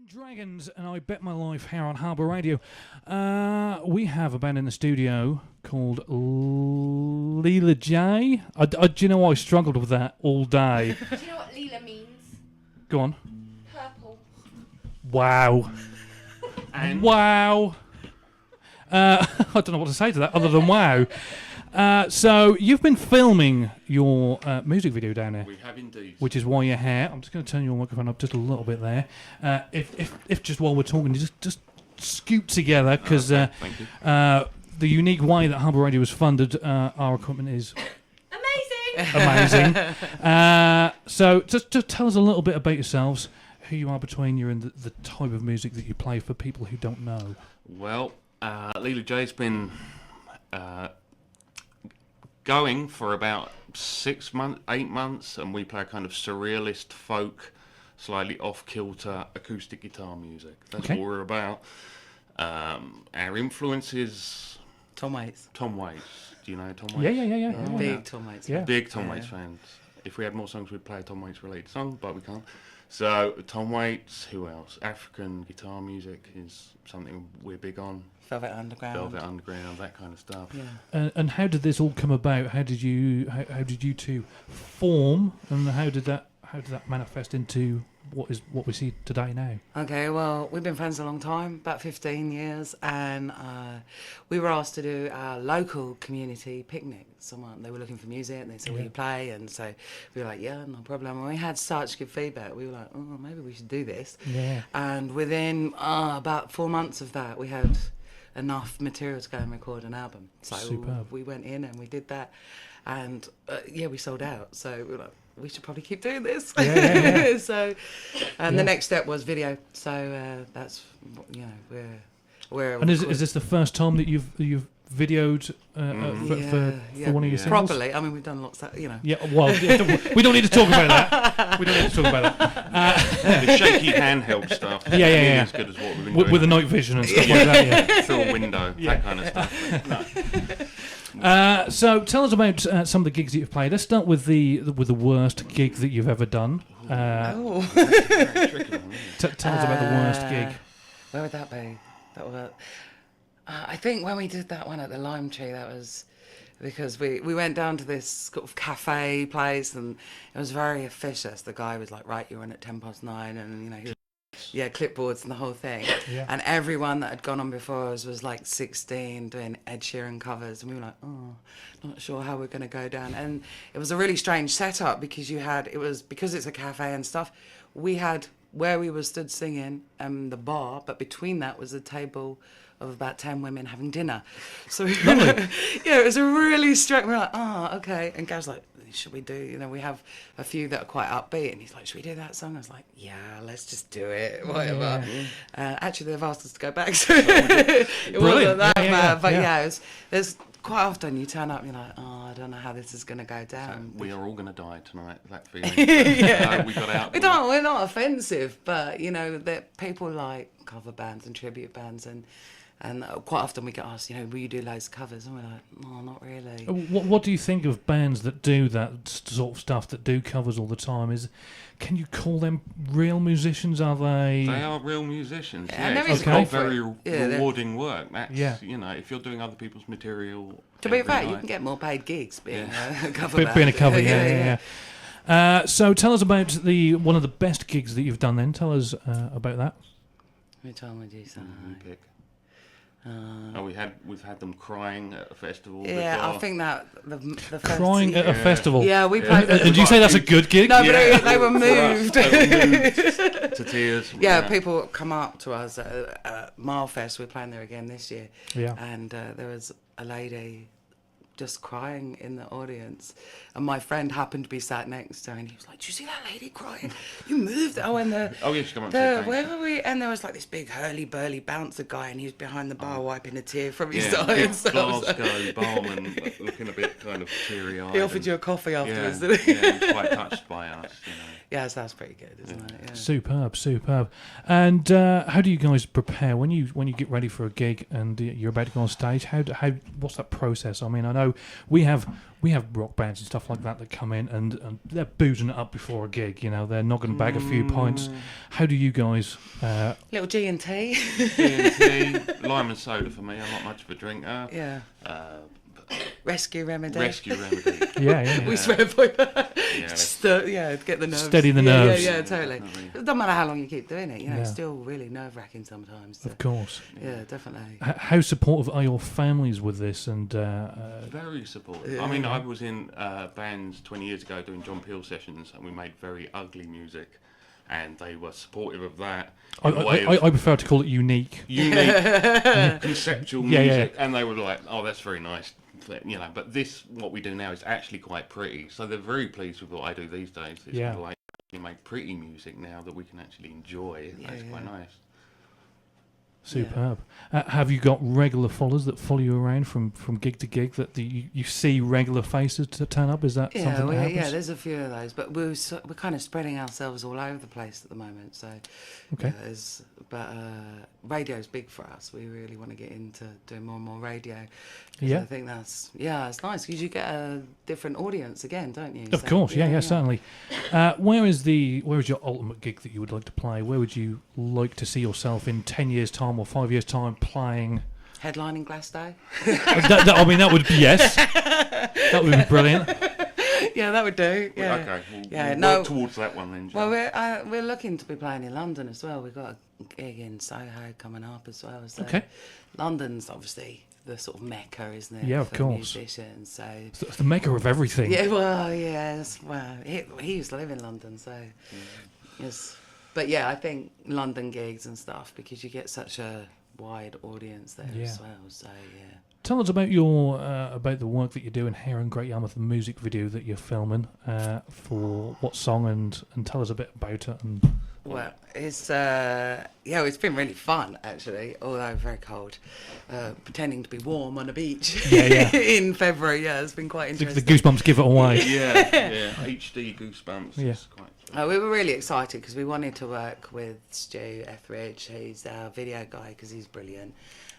Dragons and I Bet My Life here on Harbour Radio. We have a band in the studio called Lila J. Do you know what? I struggled with that all day. Do you know what Lila means? Go on. Purple. Wow. And? Wow. I don't know what to say to that other than wow. So you've been filming your music video down there. We have indeed. Which is why you're here. I'm just going to turn your microphone up just a little bit there. If just while we're talking, you just scoot together, because the unique way that Harbour Radio is funded, our equipment is amazing. So just tell us a little bit about yourselves, who you are between you and the type of music that you play for people who don't know. Well, Lila J's been going for about 6 months, 8 months, and we play kind of surrealist folk, slightly off-kilter acoustic guitar music. That's what we're about. Our influences... Tom Waits. Tom Waits. Do you know Tom Waits? Yeah. Big Tom Waits. Yeah. Big Tom Waits fans. If we had more songs, we'd play a Tom Waits related song, but we can't. So, Tom Waits, who else? African guitar music is something we're big on. Velvet Underground, that kind of stuff. Yeah. And how did this all come about? How did you two form, and how did that manifest into what we see today now? Okay, well, we've been friends a long time, about 15 years, and we were asked to do our local community picnic. They were looking for music, and they said, will you play? And so we were like, yeah, no problem. And we had such good feedback. We were like, oh, maybe we should do this. Yeah. And within about 4 months of that, we had enough material to go and record an album. So Superb. We went in and we did that, and we sold out. So we were like, we should probably keep doing this. Yeah. So, and the next step was video. So that's we're. And is this the first time that you've videoed for one of your singles? Properly. I mean, we've done lots of, Yeah, well, we don't need to talk about that. The shaky handheld stuff. Yeah. As good as what we've been doing. With the night vision and stuff like that, yeah. Through a window, that kind of stuff. No. So tell us about some of the gigs that you've played. Let's start with the worst gig that you've ever done. That's a very tricky one, Tell us about the worst gig. Where would that be? I think when we did that one at the Lime Tree, that was because we went down to this sort of cafe place, and it was very officious. The guy was like, right, you're in at 9:10, and he was, clipboards and the whole thing. Yeah. And everyone that had gone on before us was like 16 doing Ed Sheeran covers, and we were like, oh, not sure how we're going to go down. And it was a really strange setup because because it's a cafe and stuff, we had where we were stood singing the bar, but between that was a table of about 10 women having dinner. So it was a really strange. We were like, okay. And Gav's like, should we do? We have a few that are quite upbeat, and he's like, should we do that song? I was like, yeah, let's just do it, whatever. Yeah. Actually, they've asked us to go back, so it wasn't that bad. But there's quite often you turn up, and you're like, I don't know how this is going to go down. So we are all going to die tonight. That feeling. We got out. We're not offensive, but that people like cover bands and tribute bands, and quite often we get asked, will you do loads of covers? And we're like, no, not really. What do you think of bands that do that sort of stuff, that do covers all the time? Can you call them real musicians? Are they? They are real musicians. Yeah, it's not very rewarding work. That's, if you're doing other people's material. To be fair, you can get more paid gigs being a cover band. Being a cover, yeah. So tell us about one of the best gigs that you've done. Then tell us about that. Which time would you say? Pick. We've had them crying at a festival. Yeah, before. I think that the crying at a festival. Yeah, we played. And you say that's a good gig? No, but they were moved. To tears. Yeah, people come up to us at Marfest. We're playing there again this year. Yeah, and there was a lady just crying in the audience, and my friend happened to be sat next to her, and he was like, "Do you see that lady crying? You moved." Oh, and yes, come on. Where were we? And there was like this big hurly-burly bouncer guy, and he was behind the bar wiping a tear from his eye. Glasgow barman, looking a bit kind of teary-eyed. He offered you a coffee afterwards, didn't he? Yeah, he was quite touched by us. Yeah, so that's pretty good, isn't it? Yeah. Superb. And how do you guys prepare when you get ready for a gig and you're about to go on stage? How what's that process? I mean, I know show, we have rock bands and stuff like that come in and they're boozing it up before a gig. You know, they're knocking back a few pints. How do you guys? Little G&T. G&T, lime and soda for me. I'm not much of a drinker. Yeah. Rescue remedy. Rescue remedy. Yeah. We swear by that. Yeah, Just, get the nerves. Steady the nerves. Yeah, totally. It doesn't matter how long you keep doing it. You know, Yeah. it's still really nerve-wracking sometimes. So. Of course. Yeah, definitely. How supportive are your families with this? And Very supportive. Yeah. I mean, I was in bands 20 years ago doing John Peel sessions, and we made very ugly music, and they were supportive of that. I prefer to call it unique. Unique, conceptual Yeah, music, and they were like, "Oh, that's very nice." You know, but what we do now is actually quite pretty. So they're very pleased with what I do these days. It's Yeah. like you make pretty music now that we can actually enjoy. That's quite nice. Superb. Have you got regular followers that follow you around from gig to gig that you see regular faces to turn up? Is that something that happens? There's a few of those, but we're kind of spreading ourselves all over the place at the moment. So, Okay. Radio's big for us. We really want to get into doing more and more radio. 'Cause Yeah. I think it's nice because you get a different audience again, don't you? Of course, yeah, certainly. Where is your ultimate gig that you would like to play? Where would you like to see yourself in 10 years' time or 5 years' time playing? Headlining Glasgow. That would be yes. That would be brilliant. Yeah, that would do. Yeah. Okay. We'll work towards that one then. Well, John. we're looking to be playing in London as well. We've got a gig in Soho coming up as well. So Okay. London's obviously the sort of mecca, isn't it? Yeah, of for course. Musicians. So It's the maker of everything. yeah, well, yes. Well, he used to live in London, so yes. But yeah, I think London gigs and stuff because you get such a wide audience there as well. So yeah. Tell us about about the work that you're doing here in Great Yarmouth, the music video that you're filming for what song, and tell us a bit about it. And Well, it's been really fun actually, although very cold. Pretending to be warm on a beach in February. Yeah, it's been quite the interesting. goosebumps give it away. Yeah. HD goosebumps. Yeah. It's quite. We were really excited because we wanted to work with Stu Etheridge. He's our video guy because he's brilliant.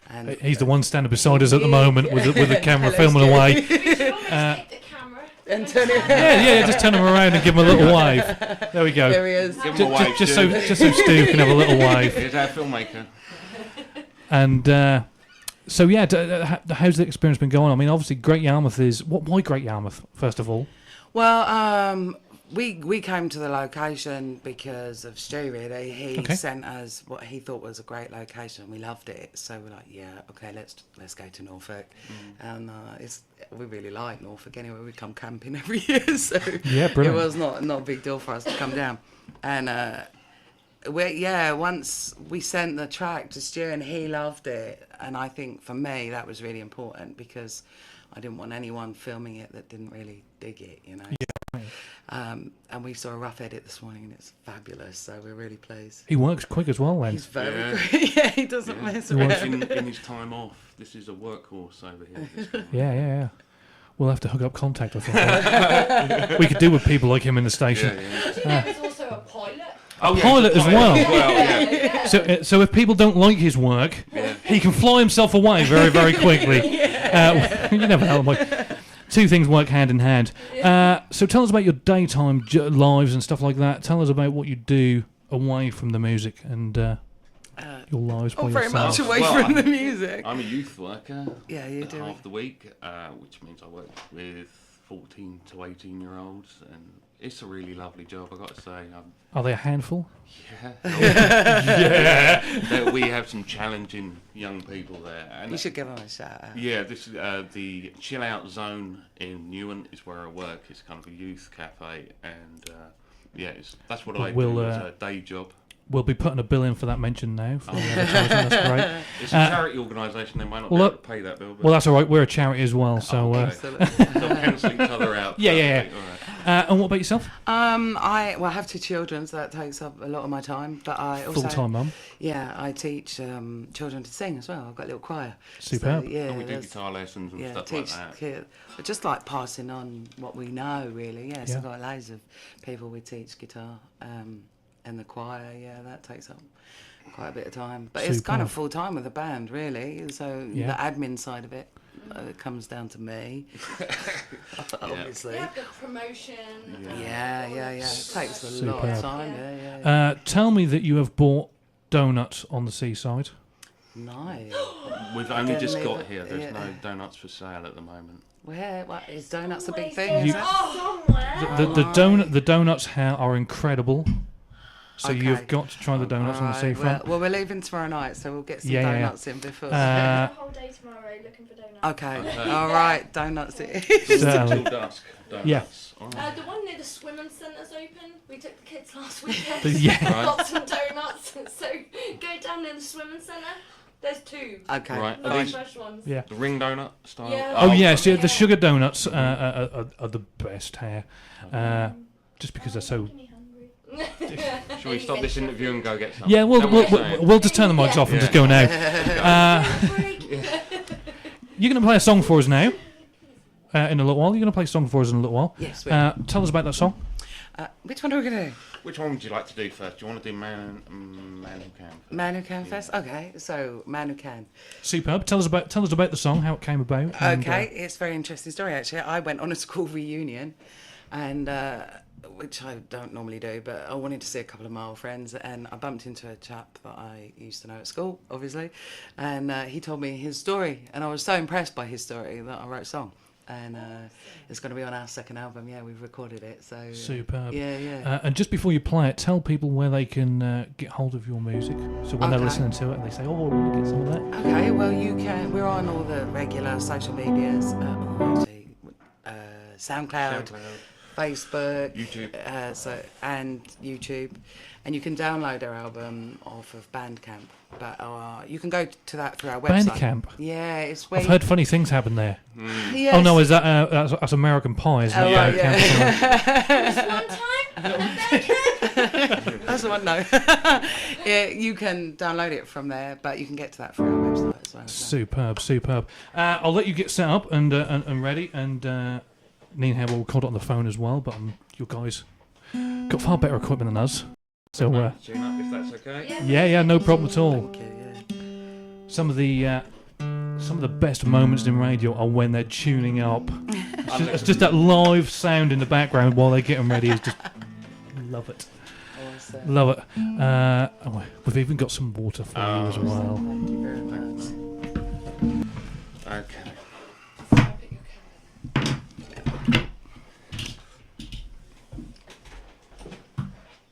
And He's the one standing beside us at the moment with the camera Hello, filming Stu. away. You should almost take the camera. And turn it Yeah, just turn him around and give him a little wave. There we go. There he is. Give him a wave, Just Stu. so Stu can have a little wave. He's our filmmaker. And how's the experience been going? I mean, obviously, Great Yarmouth is why Great Yarmouth first of all? Well, we came to the location because of Stu. Really, he Okay. sent us what he thought was a great location. We loved it, so we're like, let's go to Norfolk. And we really like Norfolk anyway. We come camping every year, so Yeah, it brilliant. was not a big deal for us to come down. And once we sent the track to Stu and he loved it, and I think for me that was really important because I didn't want anyone filming it that didn't really dig it, you know. And we saw a rough edit this morning and it's fabulous, so we're really pleased. He works quick as well, then. He's very Yeah. great. Yeah, he doesn't mess In around. his time off, this is a workhorse over here. this guy. Yeah. We'll have to hook up contact, I think. We could do with people like him in the station. Yeah. Did you know there's also a pilot? Oh, yeah, Pilot as well. yeah. So if people don't like his work, he can fly himself away very, very quickly. You never know. Two things work hand in hand. So tell us about your daytime lives and stuff like that. Tell us about what you do away from the music and your lives by Very yourself. much away Well, from the music. I'm a youth worker. Yeah, you do. Half the week, which means I work with 14 to 18-year-olds, and it's a really lovely job, I've got to say. Are they a handful? Yeah. We have some challenging young people there. And You should give him a shout out. yeah, this is the Chill Out Zone in Newark is where I work. It's kind of a youth cafe, and that's what I We'll, do as a day job. We'll be putting a bill in for that mention now. For the advertising. That's great. It's a charity organisation. They might not be able to pay that bill. But Well, that's all right. We're a charity as well. So, okay. They'll cancel each other out. Yeah. All right. And what about yourself? I have 2 children, so that takes up a lot of my time. But I also Full-time mum. Yeah, I teach children to sing as well. I've got a little choir. Superb. So, yeah, And we do there's- guitar lessons and yeah, stuff teach like that. kids. But just like passing on what we know, really. Yeah, so Yeah. I've got loads of people we teach guitar. And the choir, that takes up quite a bit of time. But it's kind of Superb. full time with the band, really. So Yeah. the admin side of it. it comes down to me. Obviously. Yeah, the promotion. Yeah. It takes a lot Superb. of time. Yeah. Tell me that you have bought donuts on the seaside. Nice. We've only just Didn't got leave it- here. There's yeah. no donuts for sale at the moment. Where? What is donuts a big Always thing? You- goes somewhere. The donuts here are incredible. So Okay. you've got to try the donuts on the Alright, seafront. well, we're leaving tomorrow night, so we'll get some Yeah. donuts in before. Uh, The whole day tomorrow looking for donuts. okay. All right. Donuts. It is. Till Certainly. dusk. Donuts. Yeah. All right. The one near the swimming centre's open. We took the kids last weekend. Yeah. Got some donuts. So go down near the swimming centre. There's two. Okay. Right. Are Nice these fresh ones. Yeah. the ring donut style? Yeah. Oh yes, yeah, yeah. the sugar donuts are the best here, just because they're so. Making me hungry. Shall we stop this interview and go get some? Yeah, Is that what you're saying? we'll just turn the mics off and just go now. You're going to play a song for us now. In a little while, you're going to play a song for us in a little while. Yes. Tell us about that song. Which one are we gonna do? Which one would you like to do first? Do you want to do Man Who Can? Man Who Can first. Okay. So Man Who Can. Superb. Tell us about the song, how it came about. and, Okay, it's a very interesting story actually. I went on a school reunion, and which I don't normally do, but I wanted to see a couple of my old friends, and I bumped into a chap that I used to know at school, obviously, and he told me his story, and I was so impressed by his story that I wrote a song, and it's going to be on our second album. Yeah, we've recorded it. So Superb. Yeah. And just before you play it, tell people where they can get hold of your music. So when they're Okay. listening to it and they say, "Oh, I want to get some of that." Okay, well, you can. We're on all the regular social medias, SoundCloud, Facebook, YouTube. And YouTube, and you can download our album off of Bandcamp. But you can go to that through our website. Bandcamp. Yeah, it's where I've heard funny things happen there. Yes. Oh no, is that that's American Pie? Isn't Oh, it? right, Bandcamp, One time. That's the one. No, yeah, you can download it from there, but you can get to that through our website as well. So. Superb. I'll let you get set up and ready. And Neen here will record it on the phone as well. But you guys got far better equipment than us. So Tune up if that's okay. yeah, no problem at all. Thank you. Yeah. Some of the best moments in radio are when they're tuning up. It's just that live sound in the background while they're getting ready. Is just love it. Awesome. Love it. We've even got some water for you as well. Thank you very much. Okay.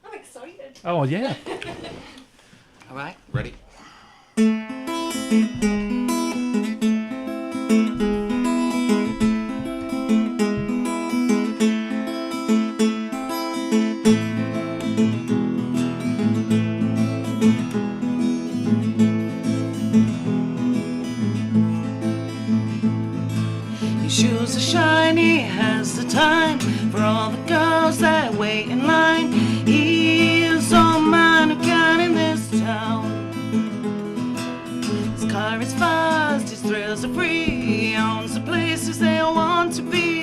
I'm excited. Oh yeah. All right. Ready? His shoes are shiny, has the time for all the girls that wait in line. He is all man who can in this town. His car is fast, his thrills are free. He owns the places they want to be.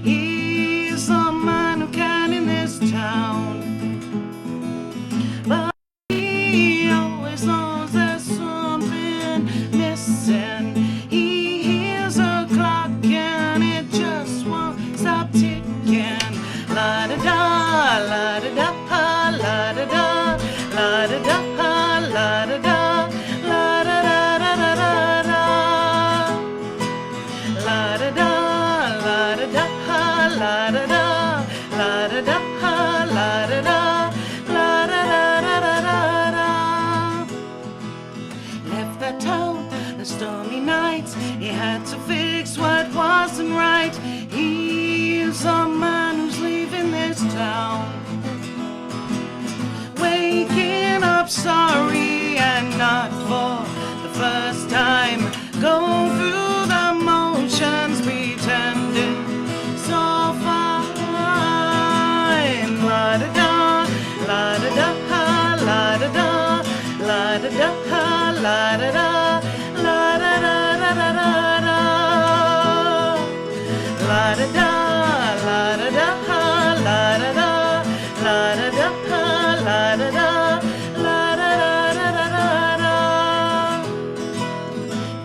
He is all man who can in this town. But he always knows there's something missing. He hears a clock and it just won't stop ticking. La da da, la da da, la da da, la da da, la da da, la da da da da da da. La da da, la da da, la da da, la da da, la da da, la da da da da da. Left that town, the stormy nights. He had to fix what wasn't right. He is a man who's leaving this town. Waking up sorry and not for the first time. Go through the motions pretending so fine. La da da, la da da, la da da, la da da, la da da, la da da da da da da. La da da, la da da, la da da, la da da, la da da, la da da da da da.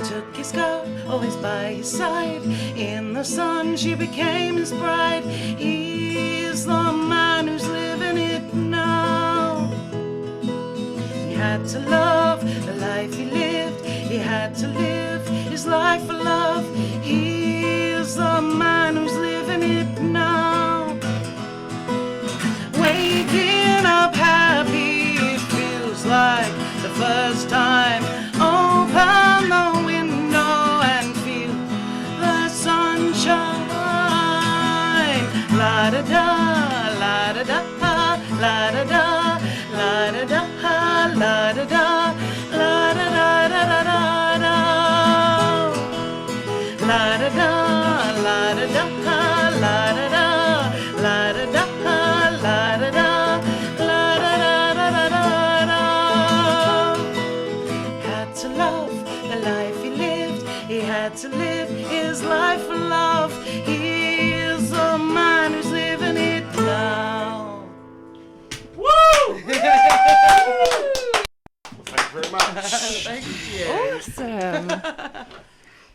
Took his girl always by his the sun, she became his bride. He is the man who's living it now. He had to love the life he lived. He had to live his life for love. He is the man who's living it now. Waking up happy, it feels like the first time. Open the window and feel the sunshine. La da da, la da da, la da da, la da da, la da da, la da da da da da da. La da da, la da da, la da da, la da da, la da da, la da da da da da. Had to love the life he lived. He had to live his life for love. He is the man who's living it now. Woo! Thank you very much. Thank you. Awesome.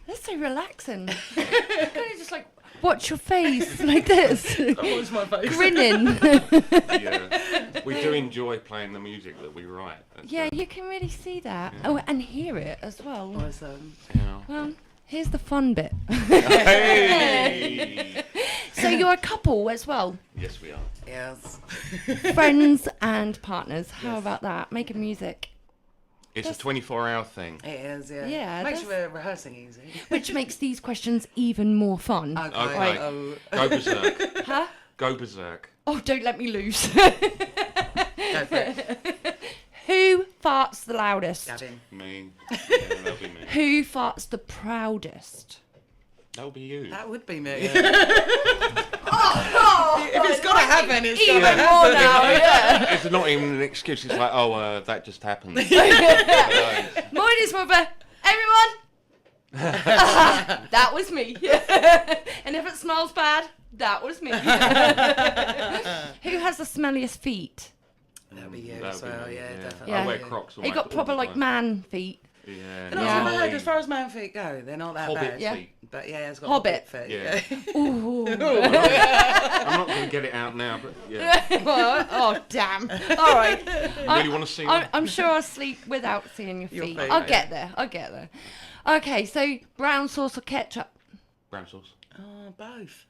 That's so relaxing. Kind of just like watch your face like this, What's my face? grinning. Yeah, we do enjoy playing the music that we write. That's, Yeah, you can really see that. Oh, and hear it as well. Awesome. yeah. Well, here's the fun bit. Hey! So you're a couple as well, Yes, we are. Yes. friends and partners. How about that? Making music, It's a 24-hour thing. It is, yeah. Yeah, Makes that's- rehearsing easy. which makes these questions even more fun. Okay. Okay. Oh. Go berserk. Huh? Go berserk. Oh, don't let me loose. Go for it. Who farts the loudest? Gavin. Me. Yeah, that'll be me. Who farts the proudest? That'll be you. That would be me. Oh, If it's got to happen, it's got even to happen. more now, yeah. It's not even an excuse. It's like, oh, that just happened. Mine is more of a, everyone, that was me. And if it smells bad, that was me. Who has the smelliest feet? That'd be you That'll as be well, me, yeah, yeah. definitely. Yeah. I wear Crocs. You got proper like man feet. Yeah. They're not Yeah. so bad as far as man feet go. They're not that Hobbit bad. Yeah. feet. But yeah, it's got Hobbit. feet. Yeah. Ooh. I'm not going to get it out now, but yeah. Well, oh, damn. All right. You really want to see one? I'm sure I'll sleep without seeing your Your feet. feet, I'll yeah. get there. I'll get there. Okay, so brown sauce or ketchup Brown sauce. Oh, both.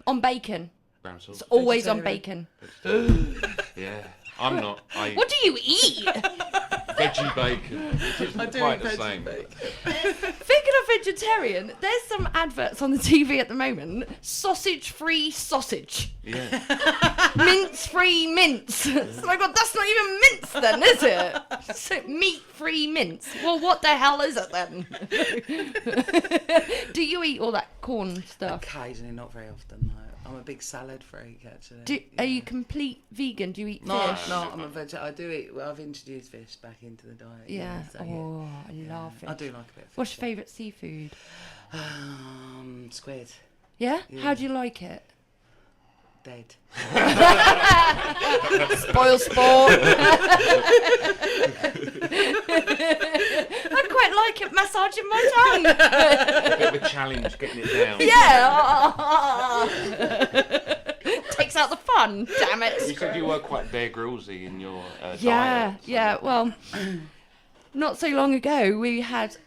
on bacon. Brown sauce. It's always on Vegetarian. bacon. Yeah. I'm not. I What do you eat? veggie bacon. Which isn't I do quite eat the veggie same. bacon. Speaking of vegetarian, there's some adverts on the TV at the moment. Sausage-free sausage. Yeah. Mince-free mince. So I got, that's not even mince then, is it? So meat-free mince. Well, what the hell is it then? Do you eat all that corn stuff? Occasionally, not very often, though. I'm a big salad freak, actually. Are you complete vegan? Do you eat No, fish? no, I'm a veg. I do eat. Well, I've introduced fish back into the diet. Yeah. So, Oh, I love fish. I do like a bit of fish. What's your favourite seafood? Squid. Yeah? Yeah. How do you like it? Dead. Spoil sport. I quite like it massaging my tongue. A bit of a challenge getting it down. Yeah. Takes out the fun, damn You it. said you were quite Bear Grylls-y in your Yeah, diet. so- yeah. Well, not so long ago, we had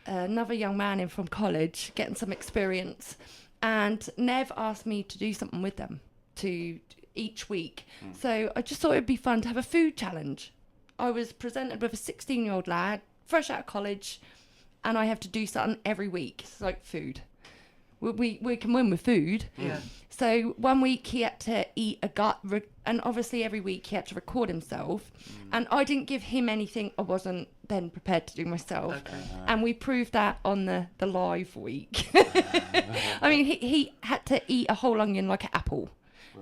another young man in from college getting some experience, and Nev asked me to do something with them to each week. So I just thought it'd be fun to have a food challenge. I was presented with a 16-year-old lad, fresh out of college, and I have to do something every week. It's like food. We can win with food. Yeah. So one week he had to eat and obviously every week he had to record himself. And I didn't give him anything I wasn't then prepared to do myself. Okay. And we proved that on the live week. I mean, he had to eat a whole onion like an apple,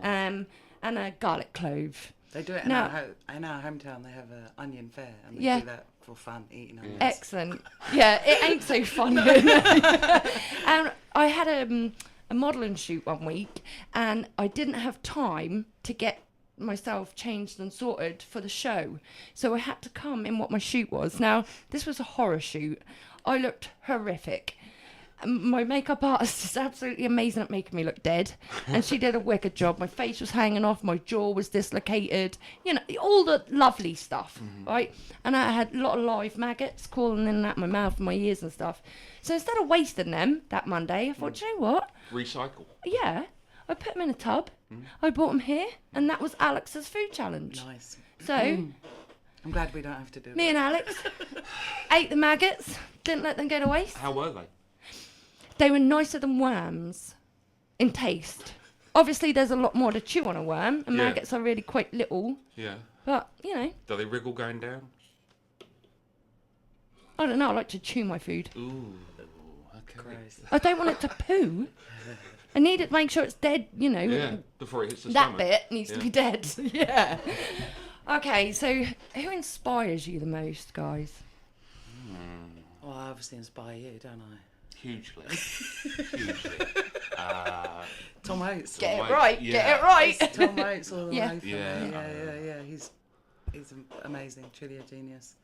and a garlic clove. They do it in, our hometown. They have an onion fair, and they Yeah. do that for fun, eating onions. Excellent. Yeah, it ain't so fun. And I had a modelling shoot one week, and I didn't have time to get myself changed and sorted for the show, so I had to come in what my shoot was. Now, this was a horror shoot. I looked horrific, My makeup artist is absolutely amazing at making me look dead, and she did a wicked job. My face was hanging off, my jaw was dislocated, you know, all the lovely stuff, right? And I had a lot of live maggots crawling in and out my mouth and my ears and stuff. So instead of wasting them that Monday, I thought, you know what? Recycle. Yeah, I put them in a tub. I brought them here, and that was Alex's food challenge. Nice. So I'm glad we don't have to do me that. and Alex ate the maggots, didn't let them go to waste. How were they? They were nicer than worms in taste. Obviously, there's a lot more to chew on a worm, and Yeah. maggots are really quite little. Yeah. But, you know, Do they wriggle going down? I don't know. I like to chew my food. Ooh. Okay. Gross. I don't want it to poo. I need it to make sure it's dead, you know. Yeah. Before it hits the That stomach. bit needs to Yeah. be dead. Yeah. Okay, so who inspires you the most, guys? Well, I obviously inspire you, don't I? Hugely. Hugely. Tom Oates. Get Right, it right. yeah. Get it right. Tom Oates all the Yeah. way from Yeah. yeah. He's amazing, truly a genius.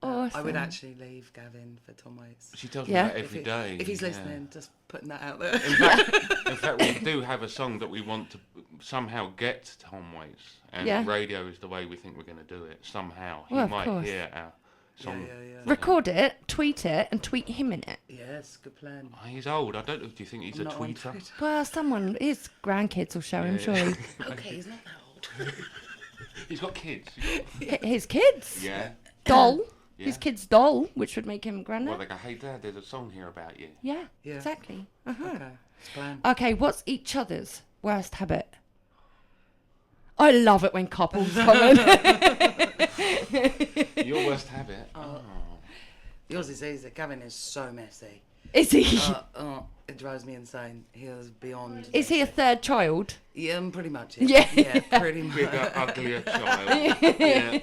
Awesome. I would actually leave Gavin for Tom Oates. She tells Yeah. me that every day. If he's yeah. listening, just putting that out there. In fact, we do have a song that we want to somehow get to Tom Waits, and Yeah. radio is the way we think we're going to do it. Somehow, he Well, of might course. hear our song. Yeah. Record it, tweet it, and tweet him in it. Yes, good plan. Oh, he's old. I don't know. Do you think he's I'm a not on tweeter? Twitter. Well, someone, his grandkids will show him, Yeah. surely. Okay, he's not that old. He's got kids. His kids. Yeah. Doll. Yeah. His kid's doll, which would make him granddad. Well, they go, hey, Dad, there's a song here about you. Yeah, Yeah. exactly. Uh-huh. Okay, it's plan. Okay, what's each other's worst habit? I love it when couples come in. Your worst habit? Oh. Yours is easy. Gavin is so messy. Is he? It drives me insane. He is beyond. Is he a third child? Yeah, pretty much. Yeah. Yeah, pretty much. Bigger, uglier child. Yeah.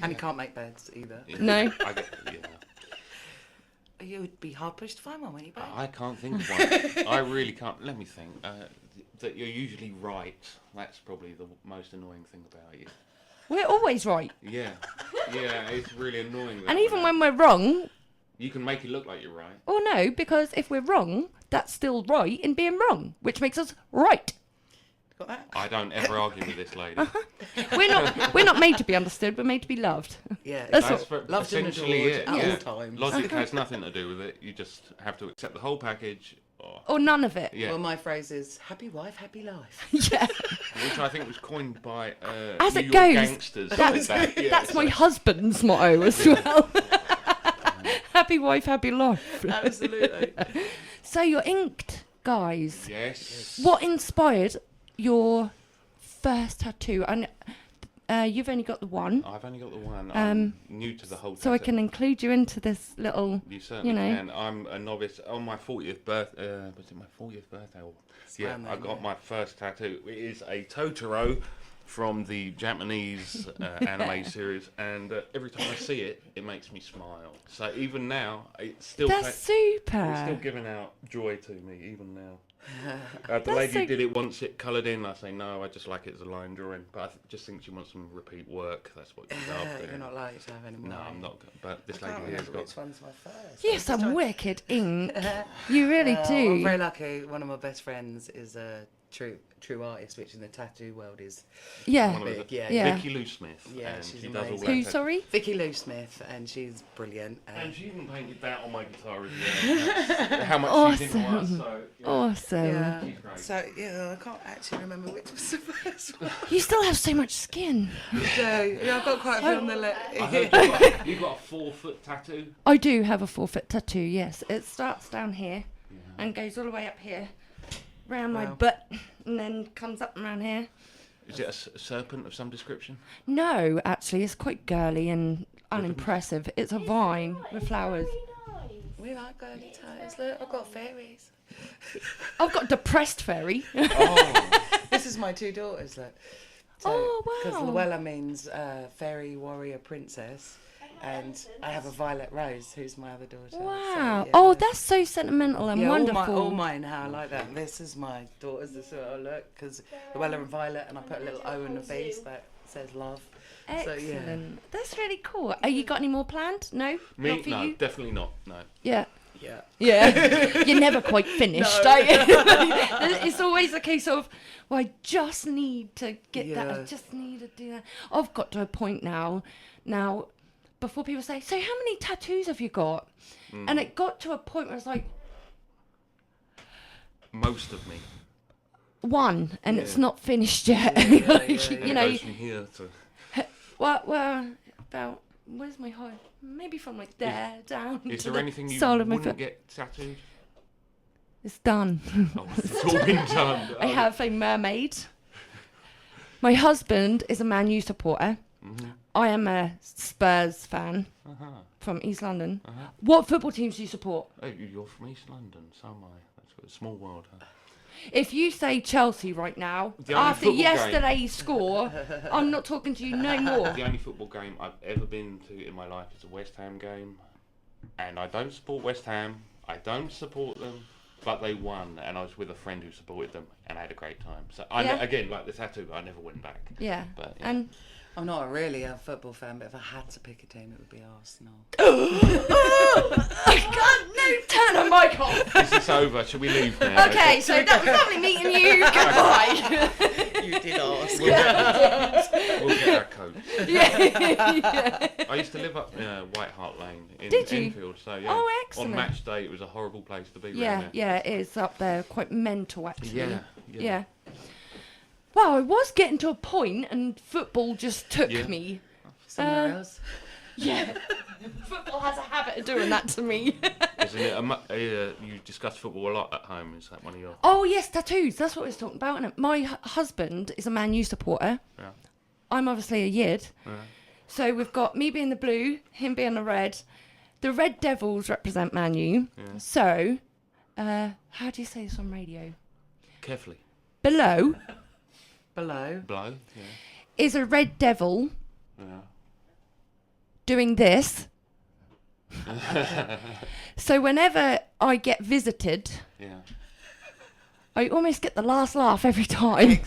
And he can't make beds either. No. I get, yeah. You would be hard pushed to find one when you back. I can't think of one. I really can't. Let me think. That you're usually right. That's probably the most annoying thing about you. We're always right. Yeah. Yeah, it's really annoying. And even when we're wrong, you can make it look like you're right. or no, because if we're wrong, that's still right in being wrong, which makes us right. Got that? I don't ever argue with this lady. We're not made to be understood, we're made to be loved. Yeah. That's it's what- loved and essentially adored it. at Yeah. all times. Logic has nothing to do with it. You just have to accept the whole package. Or none of it. Yeah. Well, my phrase is happy wife, happy life. Yeah. Which I think was coined by As New it York goes, gangsters. That's, like that. Yeah, that's my so- husband's motto as well. Happy wife, happy life. Absolutely. So you're inked, guys. Yes. What inspired your first tattoo? And you've only got the one, I've only got the one. I'm new to the whole. so I tattoo. can include you into this little. You certainly know. can. I'm a novice. On my 40th birthday, was it my 40th birthday? Or, yeah, around I then, got yeah. my first tattoo. It is a Totoro from the Japanese anime series, and every time I see it, it makes me smile. So even now, it's still That's it's still super. giving out joy to me, even now. The That's lady so- did it once it coloured in. I say no, I just like it as a line drawing. But I just think she wants some repeat work. That's what she's after. You're not likely to have any more. No, I'm not. But this I can't lady here's remember got. which one's my first. You have some wicked ink. You really I'm do. very lucky. One of my best friends is a true artist, which in the tattoo world is Yeah. One of big. the- Yeah, Yeah. Vicky Lou Smith. Yeah, and she's she does all amazing. that Who? tattoo. Sorry. Vicky Lou Smith, and she's brilliant. And she even painted that on my guitar as well. How much she's into us, Awesome. so, yeah. Awesome. yeah. She's great. So yeah, I can't actually remember which was the first one. You still have so much skin. So yeah, I've got quite a few on the I left. heard you got a 4-foot tattoo. I do have a 4-foot tattoo. Yes, it starts down here and goes all the way up here, round my Wow. butt, and then comes up around here. Is it a serpent of some description? No, actually, it's quite girly and unimpressive. It's a vine with flowers. We like girly toes. Look, I've got fairies. I've got depressed fairy. Oh, This is my two daughters. Look. Oh, Because wow. Luella means fairy warrior princess, and I have a Violet Rose, who's my other daughter. So, Wow. yeah. Oh, that's so sentimental and Yeah, wonderful. all mine how I like that. This is my daughter's. This is what I look because Luella and Violet, and I put a little O in the face that says love. Excellent. So, yeah. That's really cool. Are you got any more planned? No? me? Not for No, you? definitely not. No. Yeah. Yeah. Yeah. You're never quite finished, are you? It's always a case of, well, I just need to get that. I just need to do that. I've got to a point now, before people say, so how many tattoos have you got? And it got to a point where it's like, most of me. one, and it's not finished yet. You know, It goes from here to... well, about, where's my height? Maybe from like there down Is to there the anything you sole of my wouldn't foot. get tattooed? It's done. Oh, it's all been done. I have a mermaid. My husband is a Man U supporter. I am a Spurs fan from East London. What football teams do you support? Oh, you're from East London, so am I. That's a small world, huh? If you say Chelsea right now, The only after football yesterday's score, I'm not talking to you no more. The only football game I've ever been to in my life is a West Ham game. And I don't support West Ham. I don't support them. But they won, and I was with a friend who supported them, and I had a great time. So, again, like the tattoo, I never went back. Yeah. But, yeah. And I'm not really a football fan, but if I had to pick a team, it would be Arsenal. God, no, turn the mic off. Is this over? Should we leave now? Okay, so that was lovely meeting you. Goodbye. You did ask. We'll get our coat. Yeah. I used to live up White Hart Lane in Did you? Enfield, so yeah. Oh, excellent. On match day, it was a horrible place to be. Yeah, around there. yeah, it is up there. Quite mental, actually. Yeah. Well, I was getting to a point, and football just took me. Somewhere else. Yeah. Football has a habit of doing that to me. Isn't it? You discuss football a lot at home. Is that one of your? Oh, yes, tattoos. That's what I was talking about. And my husband is a Man U supporter. Yeah. I'm obviously a Yid. Yeah. So we've got me being the blue, him being the red. The Red Devils represent Man U. Yeah. So, how do you say this on radio? Carefully. Below Below. Blow. Yeah. is a Red Devil Yeah. doing this. So whenever I get visited, Yeah. I almost get the last laugh every time.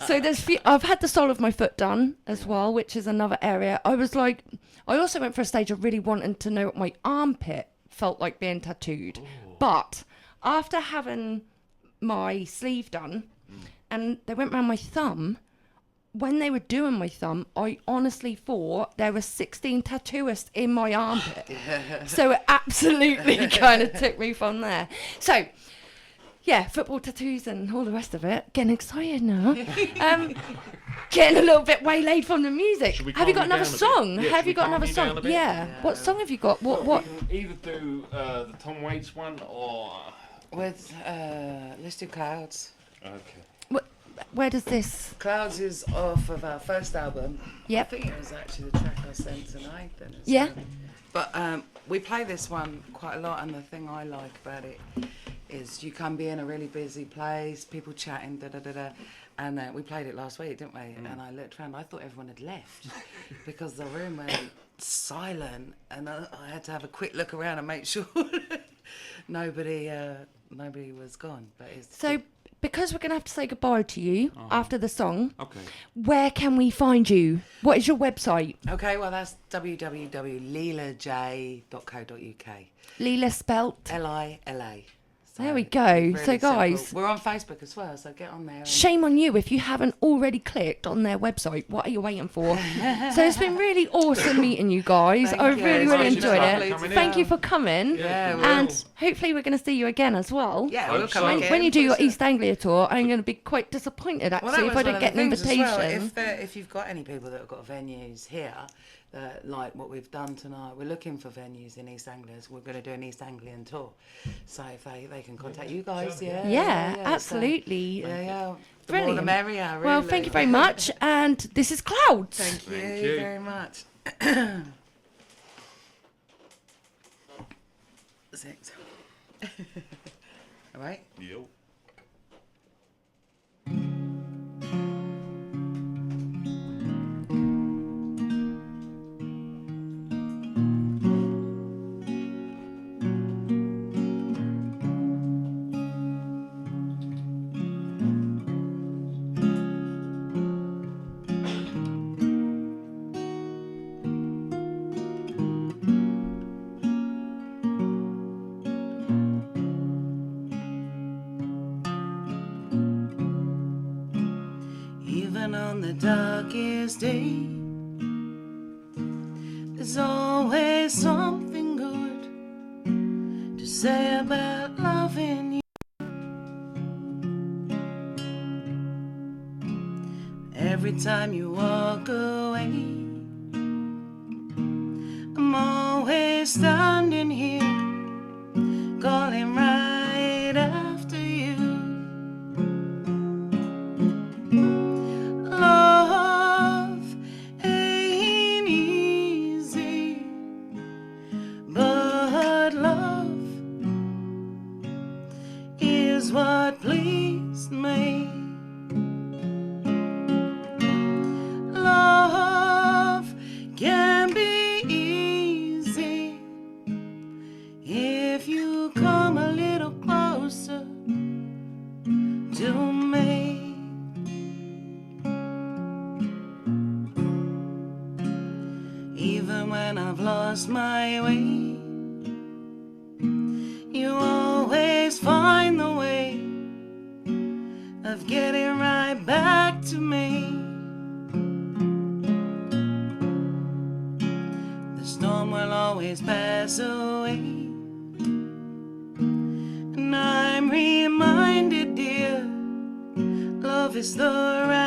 So I've had the sole of my foot done as well, which is another area. I also went for a stage of really wanting to know what my armpit felt like being tattooed. Ooh. But after having my sleeve done, and they went round my thumb, when they were doing my thumb, I honestly thought there were 16 tattooists in my armpit. So it absolutely kind of took me from there. So, yeah, football tattoos and all the rest of it. Getting excited now. Getting a little bit waylaid from the music. Have you got another song? Yeah, Have you got calm another you down song? a bit? Yeah. What song have you got? What? We can either do the Tom Waits one or. With, let's do Clouds. Okay. Where does this? Clouds is off of our first album. Yep. I think it was actually the track I sent to Nathan. Yeah. But we play this one quite a lot, and the thing I like about it is you can be in a really busy place, people chatting, da-da-da-da, and we played it last week, didn't we? And I looked around, I thought everyone had left because the room went silent, and I had to have a quick look around and make sure nobody was gone. But it's So, because we're going to have to say goodbye to you after the song, Okay. where can we find you? What is your website? okay. Well, that's www.lilaj.co.uk. Lila spelt. Lila. There we go. So, guys, simple. We're on Facebook as well, so get on there. And shame on you if you haven't already clicked on their website. What are you waiting for? So it's been really awesome meeting you guys. Thank I you. really, It's really been enjoyed lovely it. to Thank come. you for coming. Yeah, And hopefully we're going to see you again as well. yeah, Hope we'll so. come When, again. when you do your For sure. East Anglia tour, I'm going to be quite disappointed Well, actually that if was I one don't of get the an things as invitation. well. If you've got any people that have got venues here, like what we've done tonight, we're looking for venues in East Anglia. So we're going to do an East Anglian tour. So if they can contact you guys, Yeah, so, absolutely. The more the Brilliant. merrier, really. Well, thank you very much. And this is Clouds. Thank you Thank you. very much. Six. All right. Yo. darkest day, there's always something good to say about loving you. Every time you walk away, I'm always standing here, calling right after you. Love ain't easy, but love is what pleased me. Love can be easy if you come a little closer to me. Even when I've lost my way, you always find the way of getting right back to me. The storm will always pass away, and I'm reminded, dear, love is the right